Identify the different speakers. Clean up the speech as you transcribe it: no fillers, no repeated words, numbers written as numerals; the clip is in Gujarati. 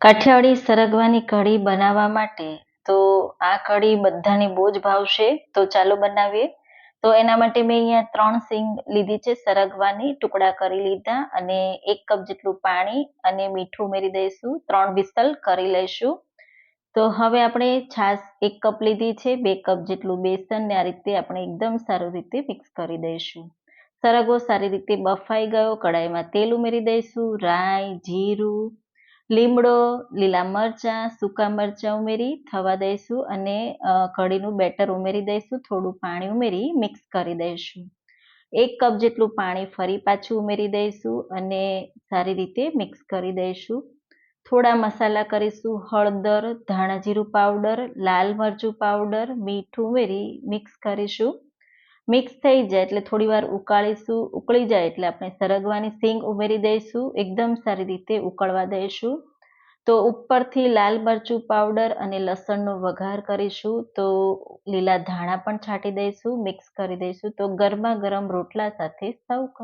Speaker 1: કાઠિયાવાડી સરગવાની કઢી બનાવવા માટે તો આ કઢી બધાને બહુ જ ભાવશે. તો ચાલો બનાવીએ. તો એના માટે મેં અહીંયા 3 સિંગ લીધી છે સરગવાની, ટુકડા કરી લીધા અને 1 કપ જેટલું પાણી અને મીઠું ઉમેરી દઈશું. 3 વિસલ કરી લઈશું. તો હવે આપણે છાશ 1 કપ લીધી છે, 2 કપ જેટલું બેસન ને આ રીતે આપણે એકદમ સારી રીતે મિક્સ કરી દઈશું. સરગવો સારી રીતે બફાઈ ગયો. કડાઈમાં તેલ ઉમેરી દઈશું. રાઈ, જીરું, લીમડો, લીલા મરચાં, સૂકા મરચાં ઉમેરી થવા દઈશું અને કઢીનું બેટર ઉમેરી દઈશું. થોડું પાણી ઉમેરી મિક્સ કરી દઈશું. 1 કપ જેટલું પાણી ફરી પાછું ઉમેરી દઈશું અને સારી રીતે મિક્સ કરી દઈશું. થોડા મસાલા કરીશું. હળદર, ધાણા જીરું પાવડર, લાલ મરચું પાવડર, મીઠું ઉમેરી મિક્સ કરીશું. મિક્સ થઈ જાય એટલે થોડી વાર ઉકાળીશું. ઉકળી જાય એટલે આપણે સરગવાની સિંગ ઉમેરી દઈશું. એકદમ સારી રીતે ઉકળવા દઈશું. તો ઉપરથી લાલ મરચું પાવડર અને લસણનો વઘાર કરીશું. તો લીલા ધાણા પણ છાંટી દઈશું. મિક્સ કરી દઈશું. તો ગરમા ગરમ રોટલા સાથે સર્વ કરો.